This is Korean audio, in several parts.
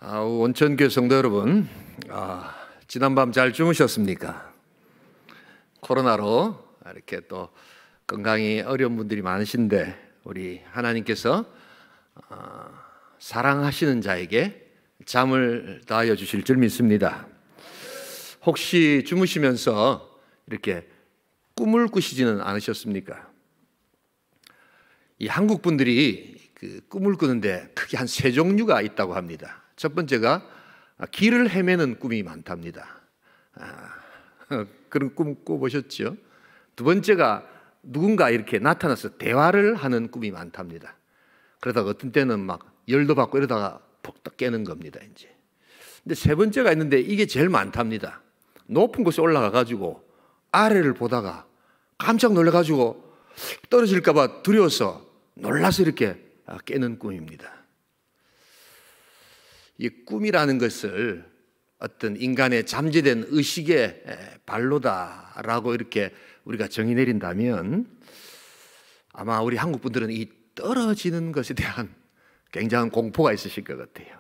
온천교회 성도 여러분, 지난밤 잘 주무셨습니까? 코로나로 이렇게 또 건강이 어려운 분들이 많으신데 우리 하나님께서 사랑하시는 자에게 잠을 다하여 주실 줄 믿습니다. 혹시 주무시면서 이렇게 꿈을 꾸시지는 않으셨습니까? 이 한국 분들이 그 꿈을 꾸는데 크게 한 세 종류가 있다고 합니다. 첫 번째가 길을 헤매는 꿈이 많답니다. 그런 꿈 꿔보셨죠? 두 번째가 누군가 이렇게 나타나서 대화를 하는 꿈이 많답니다. 그러다가 어떤 때는 막 열도 받고 이러다가 폭딱 깨는 겁니다, 이제. 근데 세 번째가 있는데 이게 제일 많답니다. 높은 곳에 올라가 가지고 아래를 보다가 깜짝 놀라 가지고 떨어질까 봐 두려워서 놀라서 이렇게 깨는 꿈입니다. 이 꿈이라는 것을 어떤 인간의 잠재된 의식의 발로다라고 이렇게 우리가 정의 내린다면 아마 우리 한국 분들은 이 떨어지는 것에 대한 굉장한 공포가 있으실 것 같아요.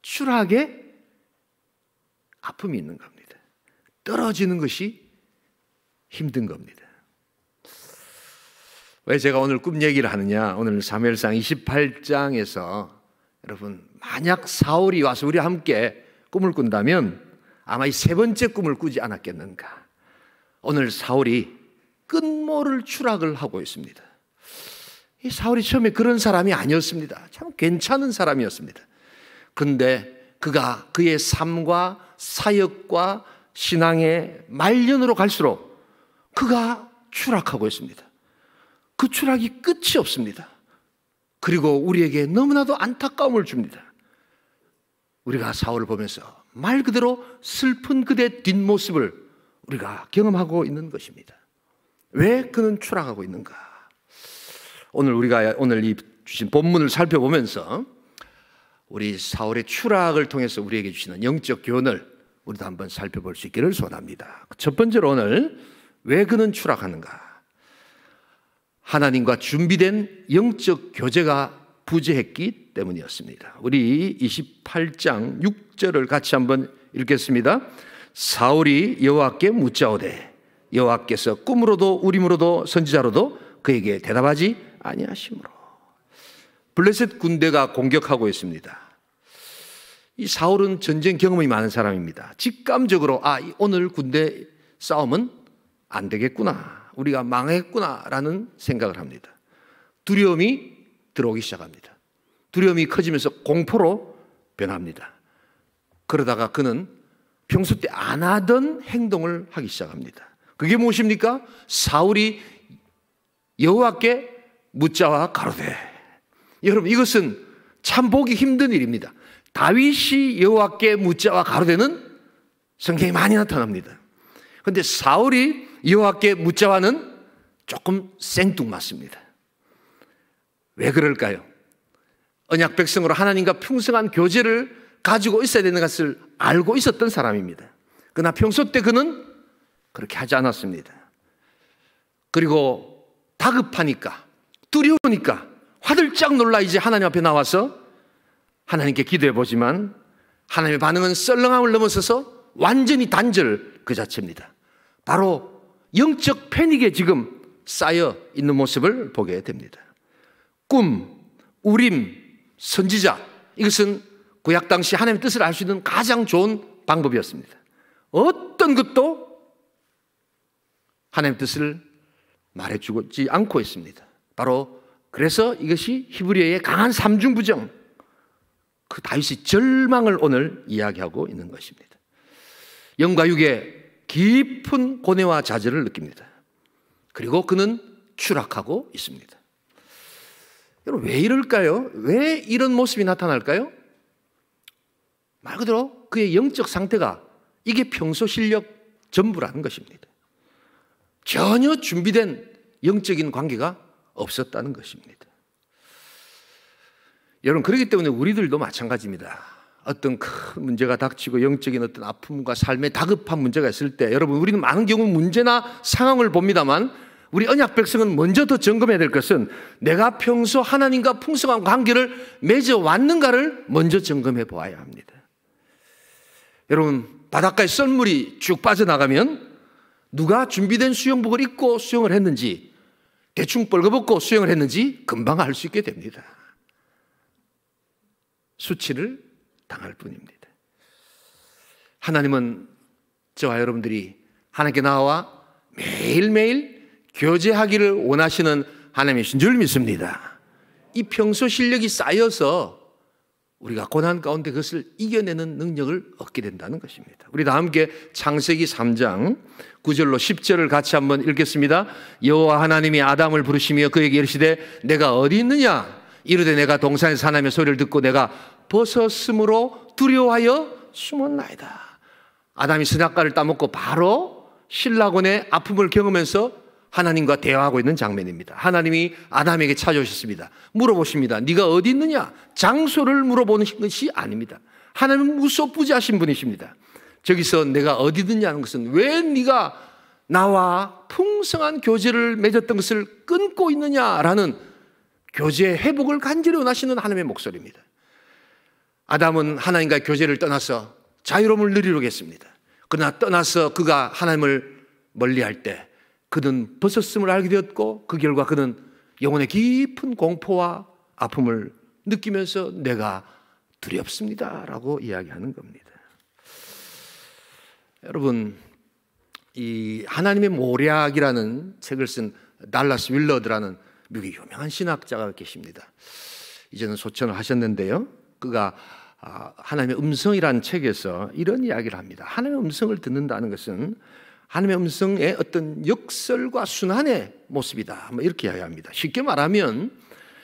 추락에 아픔이 있는 겁니다. 떨어지는 것이 힘든 겁니다. 왜 제가 오늘 꿈 얘기를 하느냐? 오늘 사무엘상 28장에서 여러분, 만약 사울이 와서 우리와 함께 꿈을 꾼다면 아마 이 세 번째 꿈을 꾸지 않았겠는가? 오늘 사울이 끝모를 추락을 하고 있습니다. 이 사울이 처음에 그런 사람이 아니었습니다. 참 괜찮은 사람이었습니다. 그런데 그가 그의 삶과 사역과 신앙의 말년으로 갈수록 그가 추락하고 있습니다. 그 추락이 끝이 없습니다. 그리고 우리에게 너무나도 안타까움을 줍니다. 우리가 사울을 보면서 말 그대로 슬픈 그대 뒷모습을 우리가 경험하고 있는 것입니다. 왜 그는 추락하고 있는가? 오늘 이 주신 본문을 살펴보면서 우리 사울의 추락을 통해서 우리에게 주시는 영적 교훈을 우리도 한번 살펴볼 수 있기를 소원합니다. 첫 번째로 오늘 왜 그는 추락하는가? 하나님과 준비된 영적 교제가 부재했기 때문이었습니다. 우리 28장 6절을 같이 한번 읽겠습니다. 사울이 여호와께 묻자오되 여호와께서 꿈으로도 우림으로도 선지자로도 그에게 대답하지 아니하시므로. 블레셋 군대가 공격하고 있습니다. 이 사울은 전쟁 경험이 많은 사람입니다. 직감적으로 오늘 군대 싸움은 안 되겠구나, 우리가 망했구나라는 생각을 합니다. 두려움이 들어오기 시작합니다. 두려움이 커지면서 공포로 변합니다. 그러다가 그는 평소 때 안 하던 행동을 하기 시작합니다. 그게 무엇입니까? 사울이 여호와께 묻자와 가로되. 여러분, 이것은 참 보기 힘든 일입니다. 다윗이 여호와께 묻자와 가로되는 성경에 많이 나타납니다. 그런데 사울이 여호와께 묻자와는 조금 생뚱맞습니다. 왜 그럴까요? 언약 백성으로 하나님과 풍성한 교제를 가지고 있어야 되는 것을 알고 있었던 사람입니다. 그러나 평소 때 그는 그렇게 하지 않았습니다. 그리고 다급하니까, 두려우니까 화들짝 놀라 이제 하나님 앞에 나와서 하나님께 기도해 보지만 하나님의 반응은 썰렁함을 넘어서서 완전히 단절 그 자체입니다. 바로 영적 패닉에 지금 쌓여 있는 모습을 보게 됩니다. 꿈, 우림, 선지자, 이것은 구약 당시 하나님의 뜻을 알 수 있는 가장 좋은 방법이었습니다. 어떤 것도 하나님의 뜻을 말해주지 않고 있습니다. 바로 그래서 이것이 히브리어의 강한 삼중부정, 그 다윗의 절망을 오늘 이야기하고 있는 것입니다. 영과 육의 깊은 고뇌와 좌절을 느낍니다. 그리고 그는 추락하고 있습니다. 여러분, 왜 이럴까요? 왜 이런 모습이 나타날까요? 말 그대로 그의 영적 상태가 이게 평소 실력 전부라는 것입니다. 전혀 준비된 영적인 관계가 없었다는 것입니다. 여러분, 그렇기 때문에 우리들도 마찬가지입니다. 어떤 큰 문제가 닥치고 영적인 어떤 아픔과 삶에 다급한 문제가 있을 때 여러분, 우리는 많은 경우 문제나 상황을 봅니다만 우리 언약 백성은 먼저 더 점검해야 될 것은 내가 평소 하나님과 풍성한 관계를 맺어왔는가를 먼저 점검해 보아야 합니다. 여러분, 바닷가에 썰물이 쭉 빠져나가면 누가 준비된 수영복을 입고 수영을 했는지, 대충 벌거벗고 수영을 했는지 금방 알 수 있게 됩니다. 수치를 당할 뿐입니다. 하나님은 저와 여러분들이 하나님께 나와 매일매일 교제하기를 원하시는 하나님이신 줄 믿습니다. 이 평소 실력이 쌓여서 우리가 고난 가운데 그것을 이겨내는 능력을 얻게 된다는 것입니다. 우리 다 함께 창세기 3장 9절로 10절을 같이 한번 읽겠습니다. 여호와 하나님이 아담을 부르시며 그에게 이르시되 내가 어디 있느냐? 이르되 내가 동산에 사나이의 소리를 듣고 내가 벗었으므로 두려워하여 숨었나이다. 아담이 선악과를 따먹고 바로 신라곤의 아픔을 경험하면서 하나님과 대화하고 있는 장면입니다. 하나님이 아담에게 찾아오셨습니다. 물어보십니다. 네가 어디 있느냐? 장소를 물어보는 것이 아닙니다. 하나님은 무소부지하신 분이십니다. 저기서 내가 어디 있느냐는 것은 왜 네가 나와 풍성한 교제를 맺었던 것을 끊고 있느냐라는 교제 회복을 간절히 원하시는 하나님의 목소리입니다. 아담은 하나님과의 교제를 떠나서 자유로움을 누리려고 했습니다. 그러나 떠나서 그가 하나님을 멀리할 때 그는 벗었음을 알게 되었고 그 결과 그는 영혼의 깊은 공포와 아픔을 느끼면서 내가 두렵습니다 라고 이야기하는 겁니다. 여러분, 이 하나님의 모략이라는 책을 쓴 달라스 윌러드라는 미국의 유명한 신학자가 계십니다. 이제는 소천을 하셨는데요, 그가 하나님의 음성이라는 책에서 이런 이야기를 합니다. 하나님의 음성을 듣는다는 것은 하나님의 음성의 어떤 역설과 순환의 모습이다, 이렇게 이야기합니다. 쉽게 말하면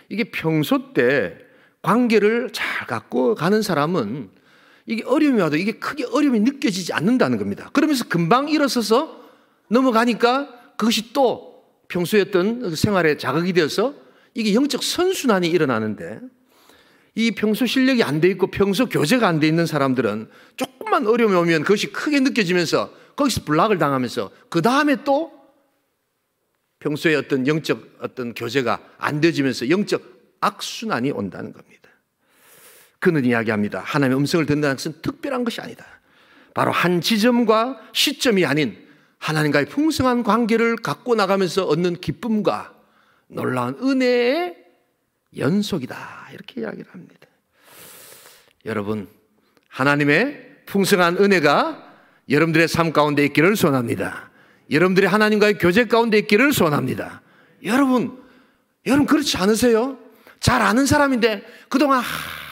이게 평소 때 관계를 잘 갖고 가는 사람은 이게 어려움이 와도 이게 크게 어려움이 느껴지지 않는다는 겁니다. 그러면서 금방 일어서서 넘어가니까 그것이 또 평소에 어떤 생활에 자극이 되어서 이게 영적 선순환이 일어나는데, 이 평소 실력이 안 돼 있고 평소 교제가 안 돼 있는 사람들은 조금만 어려움이 오면 그것이 크게 느껴지면서 거기서 블락을 당하면서 그 다음에 또 평소에 어떤 영적 어떤 교제가 안 되어지면서 영적 악순환이 온다는 겁니다. 그는 이야기합니다. 하나님의 음성을 듣는다는 것은 특별한 것이 아니다. 바로 한 지점과 시점이 아닌 하나님과의 풍성한 관계를 갖고 나가면서 얻는 기쁨과 놀라운 은혜의 연속이다, 이렇게 이야기를 합니다. 여러분, 하나님의 풍성한 은혜가 여러분들의 삶 가운데 있기를 소원합니다. 여러분들이 하나님과의 교제 가운데 있기를 소원합니다. 여러분 그렇지 않으세요? 잘 아는 사람인데 그동안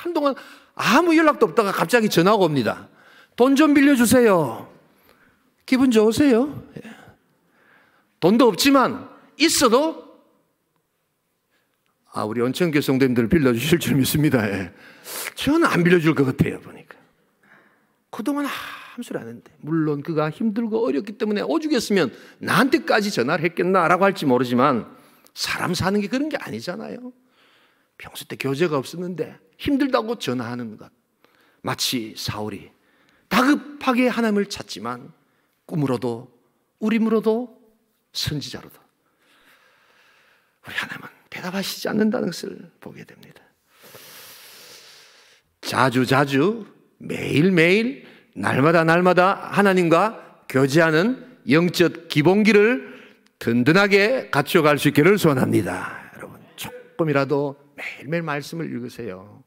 한동안 아무 연락도 없다가 갑자기 전화가 옵니다. 돈 좀 빌려주세요. 기분 좋으세요? 돈도 없지만 있어도 우리 온천교 성도님들 빌려주실 줄 믿습니다. 저는 안 빌려줄 것 같아요. 보니까 그동안 아무 소리 안 했는데, 물론 그가 힘들고 어렵기 때문에 오죽했으면 나한테까지 전화를 했겠나라고 할지 모르지만 사람 사는 게 그런 게 아니잖아요. 평소 때 교제가 없었는데 힘들다고 전화하는 것, 마치 사울이 다급하게 하나님을 찾지만 꿈으로도 우림으로도 선지자로도 우리 하나님은 대답하시지 않는다는 것을 보게 됩니다. 자주 매일매일 날마다 하나님과 교제하는 영적 기본기를 든든하게 갖춰갈 수 있기를 소원합니다. 여러분, 조금이라도 매일매일 말씀을 읽으세요.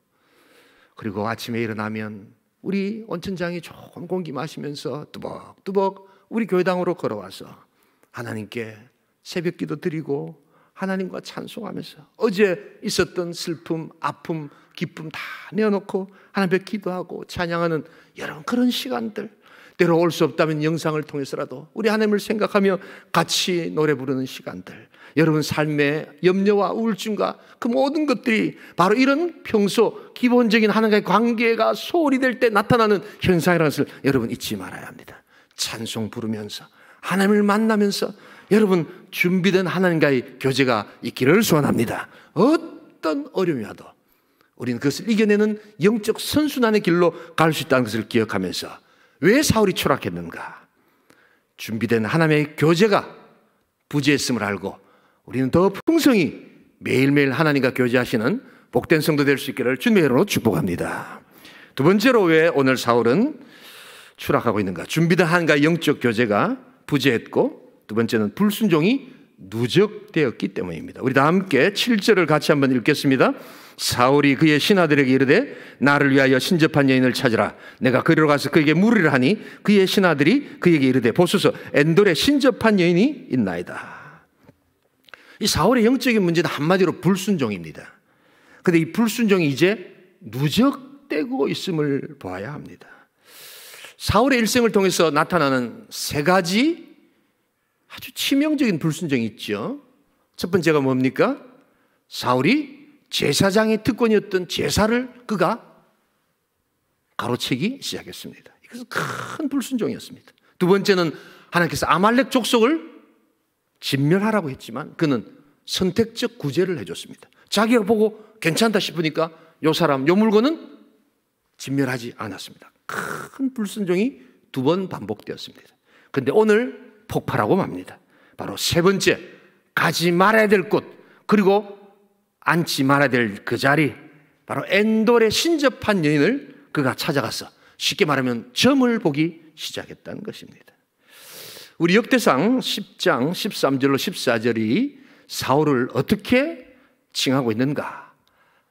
그리고 아침에 일어나면 우리 온천장에 좋은 공기 마시면서 뚜벅뚜벅 우리 교회당으로 걸어와서 하나님께 새벽 기도 드리고 하나님과 찬송하면서 어제 있었던 슬픔, 아픔, 기쁨 다 내어놓고 하나님 앞에 기도하고 찬양하는 여러분, 그런 시간들, 때로 올 수 없다면 영상을 통해서라도 우리 하나님을 생각하며 같이 노래 부르는 시간들, 여러분 삶의 염려와 우울증과 그 모든 것들이 바로 이런 평소 기본적인 하나님과의 관계가 소홀히 될 때 나타나는 현상이라는 것을 여러분 잊지 말아야 합니다. 찬송 부르면서 하나님을 만나면서 여러분 준비된 하나님과의 교제가 있기를 소원합니다. 어떤 어려움이 와도 우리는 그것을 이겨내는 영적 선순환의 길로 갈 수 있다는 것을 기억하면서 왜 사울이 추락했는가? 준비된 하나님의 교제가 부재했음을 알고 우리는 더 풍성히 매일매일 하나님과 교제하시는 복된 성도 될 수 있기를 주님의 이름으로 축복합니다. 두 번째로 왜 오늘 사울은 추락하고 있는가? 준비된 한가 영적 교제가 부재했고, 두 번째는 불순종이 누적되었기 때문입니다. 우리 다 함께 7절을 같이 한번 읽겠습니다. 사울이 그의 신하들에게 이르되 나를 위하여 신접한 여인을 찾으라. 내가 그리로 가서 그에게 물으리라 하니 그의 신하들이 그에게 이르되 보소서 엔돌에 신접한 여인이 있나이다. 이 사울의 영적인 문제는 한마디로 불순종입니다. 그런데 이 불순종이 이제 누적되고 있음을 보아야 합니다. 사울의 일생을 통해서 나타나는 세 가지 아주 치명적인 불순종이 있죠. 첫 번째가 뭡니까? 사울이 제사장의 특권이었던 제사를 그가 가로채기 시작했습니다. 이것은 큰 불순종이었습니다. 두 번째는 하나님께서 아말렉 족속을 진멸하라고 했지만 그는 선택적 구제를 해줬습니다. 자기가 보고 괜찮다 싶으니까 요 사람, 요 물건은 진멸하지 않았습니다. 큰 불순종이 두 번 반복되었습니다. 그런데 오늘 폭발하고 맙니다. 바로 세 번째, 가지 말아야 될 곳, 그리고 앉지 말아야 될 그 자리, 바로 엔돌에 신접한 여인을 그가 찾아가서 쉽게 말하면 점을 보기 시작했다는 것입니다. 우리 역대상 10장 13절로 14절이 사울을 어떻게 칭하고 있는가,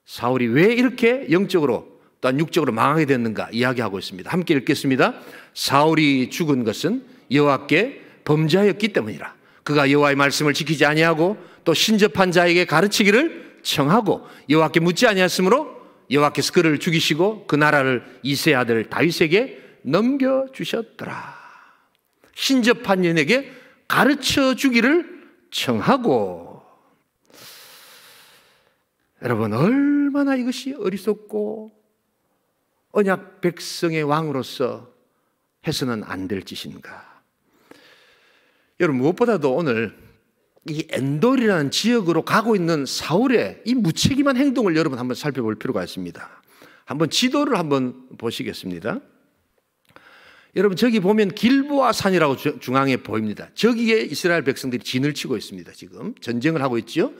사울이 왜 이렇게 영적으로 또한 육적으로 망하게 됐는가 이야기하고 있습니다. 함께 읽겠습니다. 사울이 죽은 것은 여호와께 범죄하였기 때문이라. 그가 여호와의 말씀을 지키지 아니하고 또 신접한 자에게 가르치기를 청하고 여호와께 묻지 아니하였으므로 여호와께서 그를 죽이시고 그 나라를 이새의 아들 다윗에게 넘겨주셨더라. 신접한 여인에게 가르쳐 주기를 청하고. 여러분, 얼마나 이것이 어리석고 언약 백성의 왕으로서 해서는 안 될 짓인가. 여러분, 무엇보다도 오늘 이 엔돌이라는 지역으로 가고 있는 사울의 이 무책임한 행동을 여러분 한번 살펴볼 필요가 있습니다. 한번 지도를 한번 보시겠습니다. 여러분, 저기 보면 길보아 산이라고 중앙에 보입니다. 저기에 이스라엘 백성들이 진을 치고 있습니다. 지금 전쟁을 하고 있죠.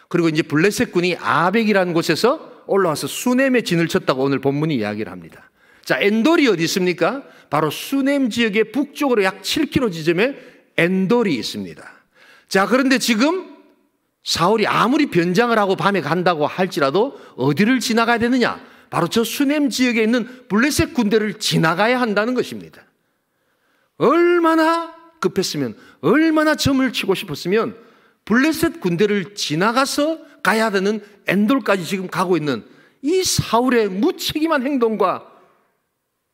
그리고 이제 블레셋 군이 아벡이라는 곳에서 올라와서 수넴에 진을 쳤다고 오늘 본문이 이야기를 합니다. 자, 엔돌이 어디 있습니까? 바로 수넴 지역의 북쪽으로 약 7km 지점에 엔돌이 있습니다. 자, 그런데 지금 사울이 아무리 변장을 하고 밤에 간다고 할지라도 어디를 지나가야 되느냐? 바로 저 수넴 지역에 있는 블레셋 군대를 지나가야 한다는 것입니다. 얼마나 급했으면, 얼마나 점을 치고 싶었으면 블레셋 군대를 지나가서 가야 되는 엔돌까지 지금 가고 있는 이 사울의 무책임한 행동과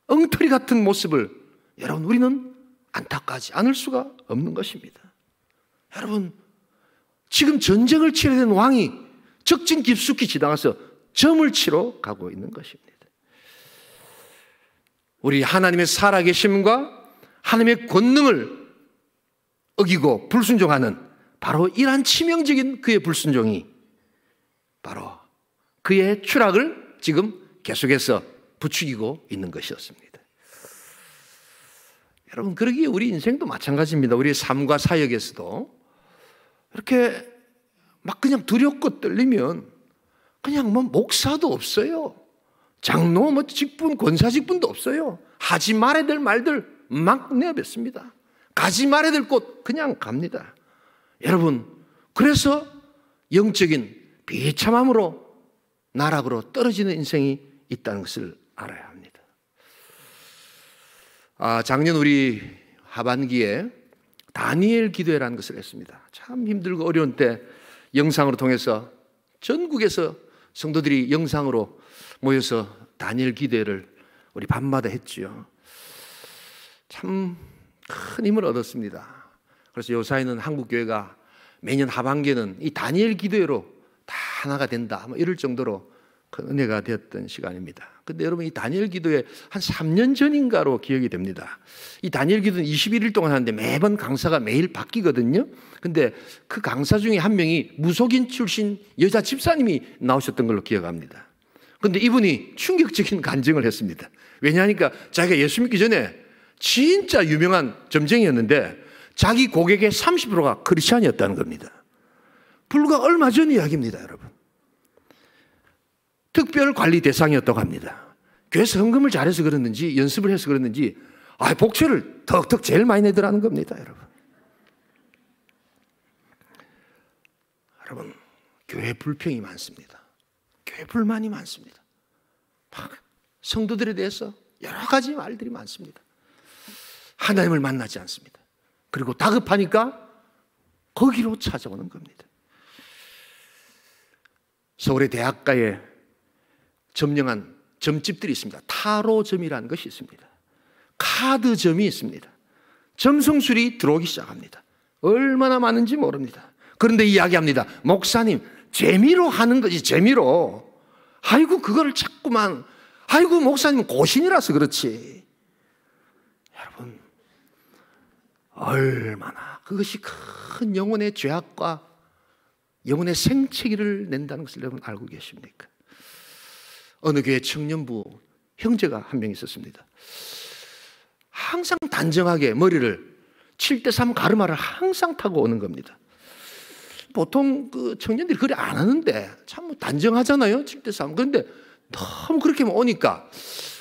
엉터리 같은 모습을 여러분, 우리는 안타까워하지 않을 수가 없는 것입니다. 여러분, 지금 전쟁을 치러야 되는 왕이 적진 깊숙이 지나가서 점을 치러 가고 있는 것입니다. 우리 하나님의 살아계심과 하나님의 권능을 어기고 불순종하는 바로 이러한 치명적인 그의 불순종이 바로 그의 추락을 지금 계속해서 부추기고 있는 것이었습니다. 여러분, 그러기에 우리 인생도 마찬가지입니다. 우리의 삶과 사역에서도 이렇게 막 그냥 두렵고 떨리면 그냥 뭐 목사도 없어요. 장로 뭐 직분, 권사 직분도 없어요. 하지 말아야 될 말들 막 내뱉습니다. 가지 말아야 될 곳 그냥 갑니다. 여러분, 그래서 영적인 비참함으로 나락으로 떨어지는 인생이 있다는 것을 알아야 합니다. 작년 우리 하반기에 다니엘 기도회라는 것을 했습니다. 참 힘들고 어려운 때 영상으로 통해서 전국에서 성도들이 영상으로 모여서 다니엘 기도회를 우리 밤마다 했지요. 참 큰 힘을 얻었습니다. 그래서 요사이는 한국교회가 매년 하반기에는 이 다니엘 기도회로 다 하나가 된다, 이럴 정도로 큰 은혜가 되었던 시간입니다. 근데 여러분, 이 다니엘 기도회 한 3년 전인가로 기억이 됩니다. 이 다니엘 기도는 21일 동안 하는데 매번 강사가 매일 바뀌거든요. 근데 그 강사 중에 한 명이 무속인 출신 여자 집사님이 나오셨던 걸로 기억합니다. 근데 이분이 충격적인 간증을 했습니다. 왜냐하니까 자기가 예수 믿기 전에 진짜 유명한 점쟁이였는데 자기 고객의 30%가 크리스찬이었다는 겁니다. 불과 얼마 전 이야기입니다, 여러분. 특별 관리 대상이었다고 합니다. 교회에서 헌금을 잘해서 그랬는지 연습을 해서 그랬는지 복채를 턱턱 제일 많이 내더라는 겁니다, 여러분. 여러분, 교회 불평이 많습니다. 교회 불만이 많습니다. 막 성도들에 대해서 여러 가지 말들이 많습니다. 하나님을 만나지 않습니다. 그리고 다급하니까 거기로 찾아오는 겁니다. 서울의 대학가에 점령한 점집들이 있습니다. 타로점이라는 것이 있습니다. 카드점이 있습니다. 점성술이 들어오기 시작합니다. 얼마나 많은지 모릅니다. 그런데 이야기합니다. 목사님, 재미로 하는 거지, 재미로. 아이고, 그거를 자꾸만, 아이고, 목사님은 고신이라서 그렇지. 여러분, 얼마나 그것이 큰 영혼의 죄악과 영혼의 생채기를 낸다는 것을 여러분 알고 계십니까? 어느 교회 청년부 형제가 한 명 있었습니다. 항상 단정하게 머리를 7:3 가르마를 항상 타고 오는 겁니다. 보통 그 청년들이 그래 안 하는데 참 단정하잖아요, 7:3. 그런데 너무 그렇게 오니까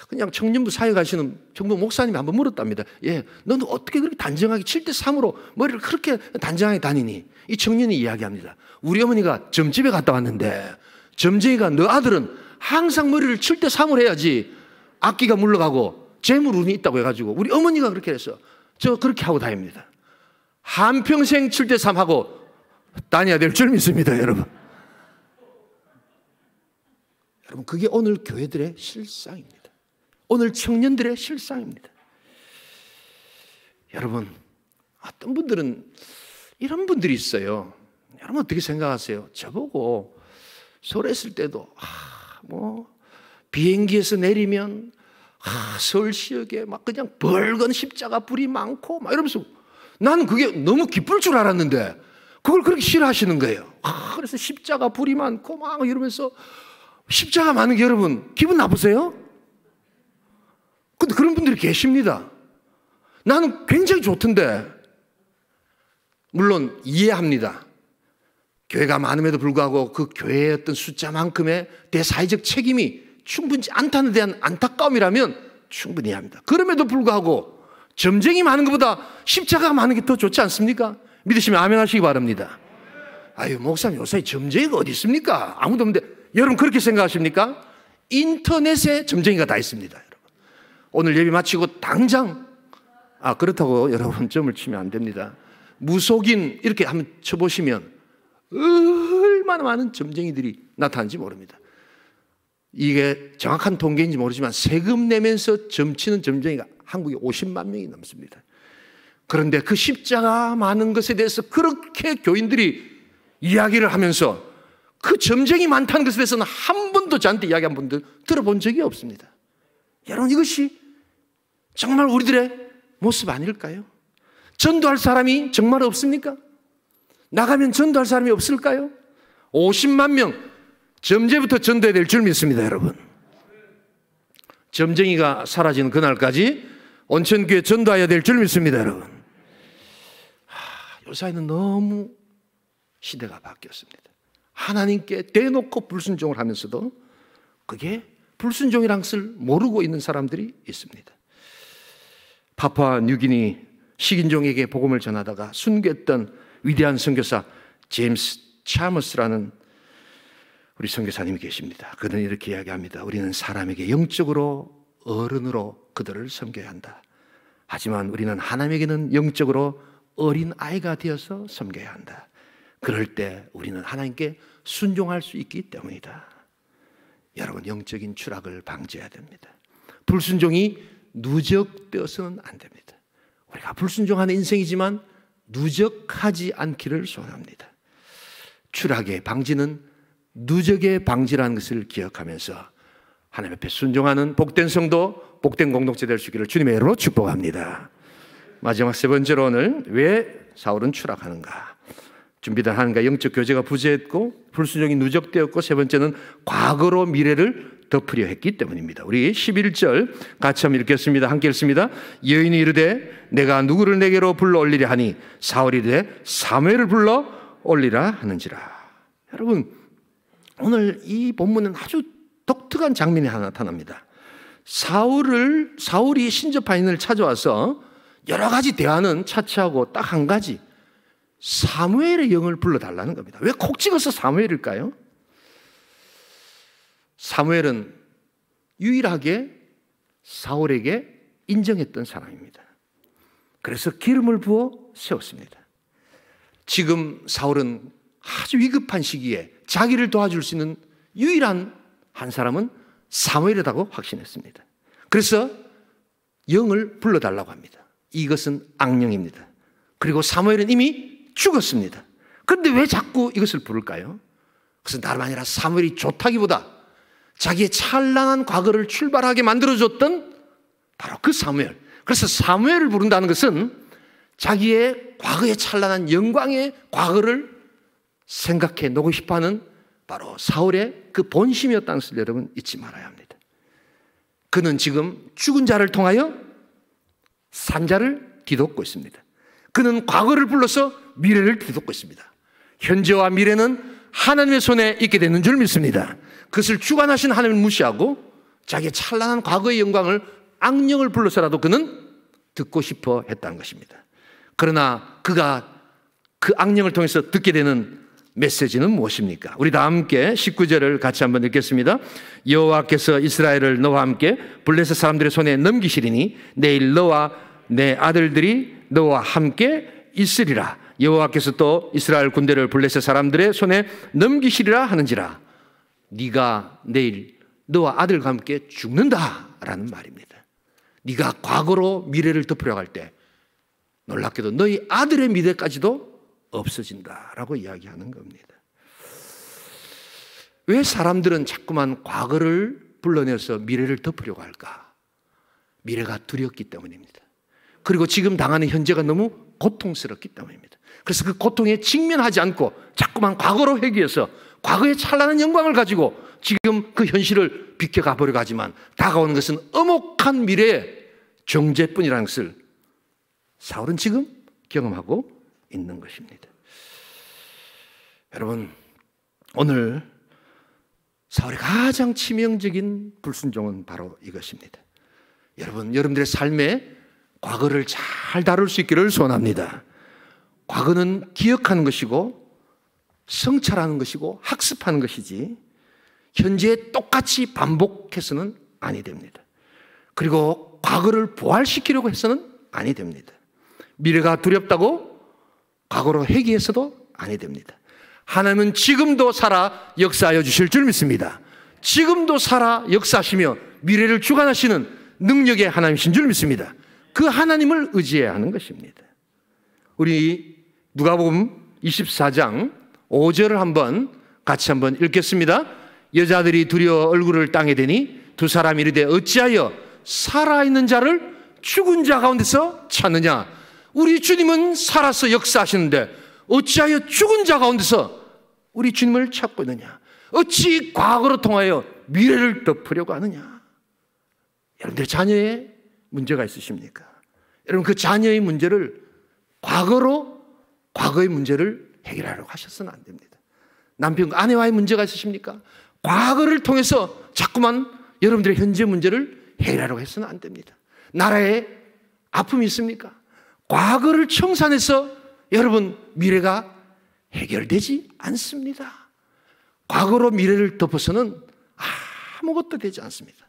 그냥 청년부 사회 가시는 정부 목사님이 한번 물었답니다. 예, 너는 어떻게 그렇게 단정하게 7:3으로 머리를 그렇게 단정하게 다니니? 이 청년이 이야기합니다. 우리 어머니가 점집에 갔다 왔는데 점쟁이가 너 아들은 항상 머리를 7:3으로 해야지 악기가 물러가고 재물운이 있다고 해가지고 우리 어머니가 그렇게 해서 저 그렇게 하고 다닙니다. 한평생 7:3 하고 다녀야 될 줄 믿습니다, 여러분. 여러분, 그게 오늘 교회들의 실상입니다. 오늘 청년들의 실상입니다. 여러분, 어떤 분들은 이런 분들이 있어요. 여러분 어떻게 생각하세요? 저보고 서울에 있을 때도 비행기에서 내리면 서울시역에 막 그냥 벌건 십자가 불이 많고 막 이러면서 나는 그게 너무 기쁠 줄 알았는데 그걸 그렇게 싫어하시는 거예요. 그래서 십자가 불이 많고 막 이러면서 십자가 많은 게 여러분 기분 나쁘세요? 근데 그런 분들이 계십니다. 나는 굉장히 좋던데. 물론 이해합니다. 교회가 많음에도 불구하고 그 교회의 어떤 숫자만큼의 대사회적 책임이 충분치 않다는 데 대한 안타까움이라면 충분히 이해합니다. 그럼에도 불구하고 점쟁이 많은 것보다 십자가가 많은 게 더 좋지 않습니까? 믿으시면 아멘 하시기 바랍니다. 아유, 목사님 요새 점쟁이가 어디 있습니까? 아무도 없는데. 여러분 그렇게 생각하십니까? 인터넷에 점쟁이가 다 있습니다, 여러분. 오늘 예배 마치고 당장 그렇다고 여러분 점을 치면 안 됩니다. 무속인 이렇게 한번 쳐보시면 얼마나 많은 점쟁이들이 나타나는지 모릅니다. 이게 정확한 통계인지 모르지만 세금 내면서 점치는 점쟁이가 한국에 50만 명이 넘습니다. 그런데 그 십자가 많은 것에 대해서 그렇게 교인들이 이야기를 하면서 그 점쟁이 많다는 것에 대해서는 한 번도 저한테 이야기한 분들 들어본 적이 없습니다. 여러분 이것이 정말 우리들의 모습 아닐까요? 전도할 사람이 정말 없습니까? 나가면 전도할 사람이 없을까요? 50만 명 점제부터 전도해야 될 줄 믿습니다, 여러분. 점쟁이가 사라지는 그날까지 온천교회 전도해야 될 줄 믿습니다, 여러분. 요사이는 너무 시대가 바뀌었습니다. 하나님께 대놓고 불순종을 하면서도 그게 불순종이란 것을 모르고 있는 사람들이 있습니다. 파푸아 뉴기니 식인종에게 복음을 전하다가 순교했던 위대한 선교사 제임스 차머스라는 우리 선교사님이 계십니다. 그는 이렇게 이야기합니다. 우리는 사람에게 영적으로 어른으로 그들을 섬겨야 한다. 하지만 우리는 하나님에게는 영적으로 어린 아이가 되어서 섬겨야 한다. 그럴 때 우리는 하나님께 순종할 수 있기 때문이다. 여러분 영적인 추락을 방지해야 됩니다. 불순종이 누적되어서는 안 됩니다. 우리가 불순종하는 인생이지만 누적하지 않기를 소원합니다. 추락의 방지는 누적의 방지라는 것을 기억하면서 하나님 앞에 순종하는 복된 성도, 복된 공동체 될 수 있기를 주님의 이름으로 축복합니다. 마지막 세 번째로 오늘 왜 사울은 추락하는가? 준비된 하나님과 영적 교제가 부재했고 불순종이 누적되었고 세 번째는 과거로 미래를 덮으려 했기 때문입니다. 우리 11절 같이 한번 읽겠습니다. 함께 읽습니다. 여인이 이르되 내가 누구를 내게로 불러 올리려 하니 사울이 이르되 사무엘을 불러 올리라 하는지라. 여러분, 오늘 이 본문은 아주 독특한 장면이 하나 나타납니다. 사울이 신접하인을 찾아와서 여러 가지 대화는 차치하고 딱 한 가지, 사무엘의 영을 불러달라는 겁니다. 왜 콕 찍어서 사무엘일까요? 사무엘은 유일하게 사울에게 인정했던 사람입니다. 그래서 기름을 부어 세웠습니다. 지금 사울은 아주 위급한 시기에 자기를 도와줄 수 있는 유일한 한 사람은 사무엘이라고 확신했습니다. 그래서 영을 불러달라고 합니다. 이것은 악령입니다. 그리고 사무엘은 이미 죽었습니다. 그런데 왜 자꾸 이것을 부를까요? 그것은 다름 아니라 사무엘이 좋다기보다 자기의 찬란한 과거를 출발하게 만들어줬던 바로 그 사무엘. 그래서 사무엘을 부른다는 것은 자기의 과거의 찬란한 영광의 과거를 생각해 놓고 싶어하는 바로 사울의 그 본심이었다는 것을 여러분 잊지 말아야 합니다. 그는 지금 죽은 자를 통하여 산 자를 뒤덮고 있습니다. 그는 과거를 불러서 미래를 뒤덮고 있습니다. 현재와 미래는 하나님의 손에 있게 되는 줄 믿습니다. 그것을 주관하신 하나님을 무시하고 자기의 찬란한 과거의 영광을 악령을 불러서라도 그는 듣고 싶어 했다는 것입니다. 그러나 그가 그 악령을 통해서 듣게 되는 메시지는 무엇입니까? 우리 다 함께 19절을 같이 한번 읽겠습니다. 여호와께서 이스라엘을 너와 함께 블레셋 사람들의 손에 넘기시리니 내일 너와 내 아들들이 너와 함께 있으리라. 여호와께서 또 이스라엘 군대를 블레셋 사람들의 손에 넘기시리라 하는지라. 네가 내일 너와 아들과 함께 죽는다라는 말입니다. 네가 과거로 미래를 덮으려고 할 때 놀랍게도 너희 아들의 미래까지도 없어진다라고 이야기하는 겁니다. 왜 사람들은 자꾸만 과거를 불러내서 미래를 덮으려고 할까? 미래가 두렵기 때문입니다. 그리고 지금 당하는 현재가 너무 고통스럽기 때문입니다. 그래서 그 고통에 직면하지 않고 자꾸만 과거로 회귀해서 과거의 찬란한 영광을 가지고 지금 그 현실을 비켜가 보려고 하지만 다가오는 것은 엄혹한 미래의 정죄뿐이라는 것을 사울은 지금 경험하고 있는 것입니다. 여러분, 오늘 사울의 가장 치명적인 불순종은 바로 이것입니다. 여러분, 여러분들의 삶에 과거를 잘 다룰 수 있기를 소원합니다. 과거는 기억하는 것이고 성찰하는 것이고 학습하는 것이지 현재에 똑같이 반복해서는 아니 됩니다. 그리고 과거를 부활시키려고 해서는 아니 됩니다. 미래가 두렵다고 과거로 회귀해서도 아니 됩니다. 하나님은 지금도 살아 역사하여 주실 줄 믿습니다. 지금도 살아 역사하시며 미래를 주관하시는 능력의 하나님이신 줄 믿습니다. 그 하나님을 의지해야 하는 것입니다. 우리 누가복음 24장 5절을 한번 같이 한번 읽겠습니다. 여자들이 두려워 얼굴을 땅에 대니 두 사람이 이르되 어찌하여 살아있는 자를 죽은 자 가운데서 찾느냐. 우리 주님은 살아서 역사하시는데 어찌하여 죽은 자 가운데서 우리 주님을 찾고 있느냐. 어찌 과거로 통하여 미래를 덮으려고 하느냐. 여러분들 자녀의 문제가 있으십니까? 여러분 그 자녀의 문제를 과거의 문제를 해결하려고 하셔서는 안 됩니다. 남편과 아내와의 문제가 있으십니까? 과거를 통해서 자꾸만 여러분들의 현재 문제를 해결하려고 해서는 안 됩니다. 나라에 아픔이 있습니까? 과거를 청산해서 여러분 미래가 해결되지 않습니다. 과거로 미래를 덮어서는 아무것도 되지 않습니다.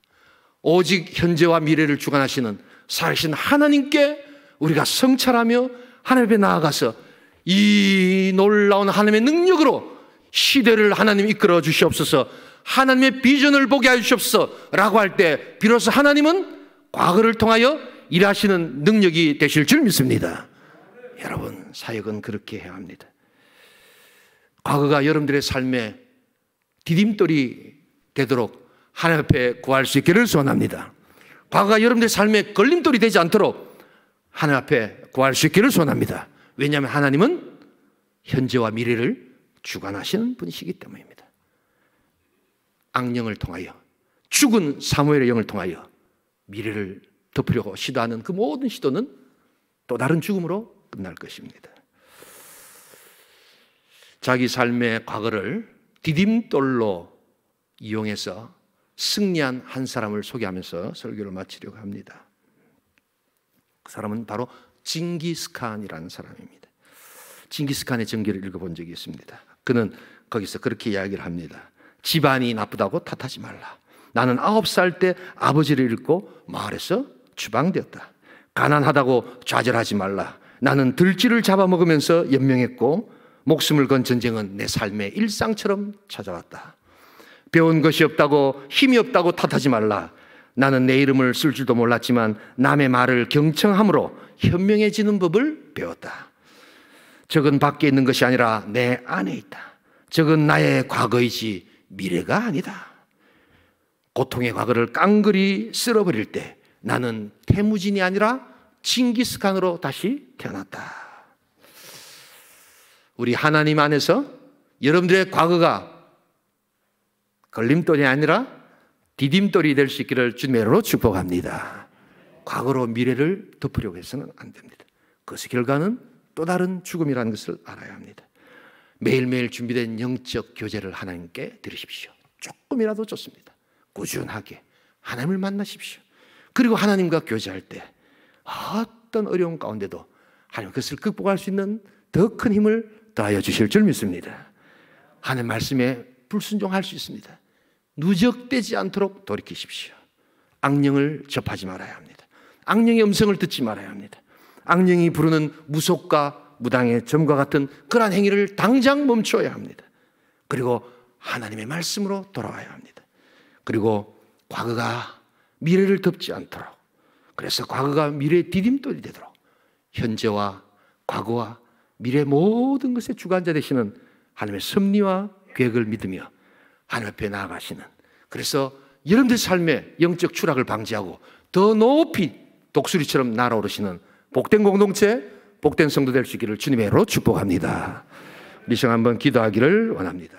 오직 현재와 미래를 주관하시는 살아계신 하나님께 우리가 성찰하며 하나님 앞에 나아가서 이 놀라운 하나님의 능력으로 시대를 하나님 이끌어 주시옵소서, 하나님의 비전을 보게 하시옵소서 라고 할 때 비로소 하나님은 과거를 통하여 일하시는 능력이 되실 줄 믿습니다. 여러분, 사역은 그렇게 해야 합니다. 과거가 여러분들의 삶에 디딤돌이 되도록 하나님 앞에 구할 수 있기를 소원합니다. 과거가 여러분들의 삶에 걸림돌이 되지 않도록 하나님 앞에 구할 수 있기를 소원합니다. 왜냐하면 하나님은 현재와 미래를 주관하시는 분이시기 때문입니다. 악령을 통하여 죽은 사무엘의 영을 통하여 미래를 덮으려고 시도하는 그 모든 시도는 또 다른 죽음으로 끝날 것입니다. 자기 삶의 과거를 디딤돌로 이용해서 승리한 한 사람을 소개하면서 설교를 마치려고 합니다. 그 사람은 바로 징기스칸이라는 사람입니다. 징기스칸의 전기를 읽어본 적이 있습니다. 그는 거기서 그렇게 이야기를 합니다. 집안이 나쁘다고 탓하지 말라. 나는 9살 때 아버지를 잃고 마을에서 추방되었다. 가난하다고 좌절하지 말라. 나는 들쥐를 잡아먹으면서 연명했고 목숨을 건 전쟁은 내 삶의 일상처럼 찾아왔다. 배운 것이 없다고 힘이 없다고 탓하지 말라. 나는 내 이름을 쓸 줄도 몰랐지만 남의 말을 경청함으로 현명해지는 법을 배웠다. 적은 밖에 있는 것이 아니라 내 안에 있다. 적은 나의 과거이지 미래가 아니다. 고통의 과거를 깡그리 쓸어버릴 때 나는 태무진이 아니라 징기스칸으로 다시 태어났다. 우리 하나님 안에서 여러분들의 과거가 걸림돌이 아니라 디딤돌이 될 수 있기를 주님의 이름으로 축복합니다. 과거로 미래를 덮으려고 해서는 안 됩니다. 그것의 결과는 또 다른 죽음이라는 것을 알아야 합니다. 매일매일 준비된 영적 교제를 하나님께 드리십시오. 조금이라도 좋습니다. 꾸준하게 하나님을 만나십시오. 그리고 하나님과 교제할 때 어떤 어려움 가운데도 하나님 그것을 극복할 수 있는 더 큰 힘을 더하여 주실 줄 믿습니다. 하나님 말씀에 불순종할 수 있습니다. 누적되지 않도록 돌이키십시오. 악령을 접하지 말아야 합니다. 악령의 음성을 듣지 말아야 합니다. 악령이 부르는 무속과 무당의 점과 같은 그러한 행위를 당장 멈춰야 합니다. 그리고 하나님의 말씀으로 돌아와야 합니다. 그리고 과거가 미래를 덮지 않도록, 그래서 과거가 미래의 디딤돌이 되도록 현재와 과거와 미래 모든 것의 주관자 되시는 하나님의 섭리와 계획을 믿으며 하나님 앞에 나아가시는, 그래서 여러분들 삶의 영적 추락을 방지하고 더 높이 독수리처럼 날아오르시는 복된 공동체, 복된 성도 될 수 있기를 주님의 이름으로 축복합니다. 우리 시간 한번 기도하기를 원합니다.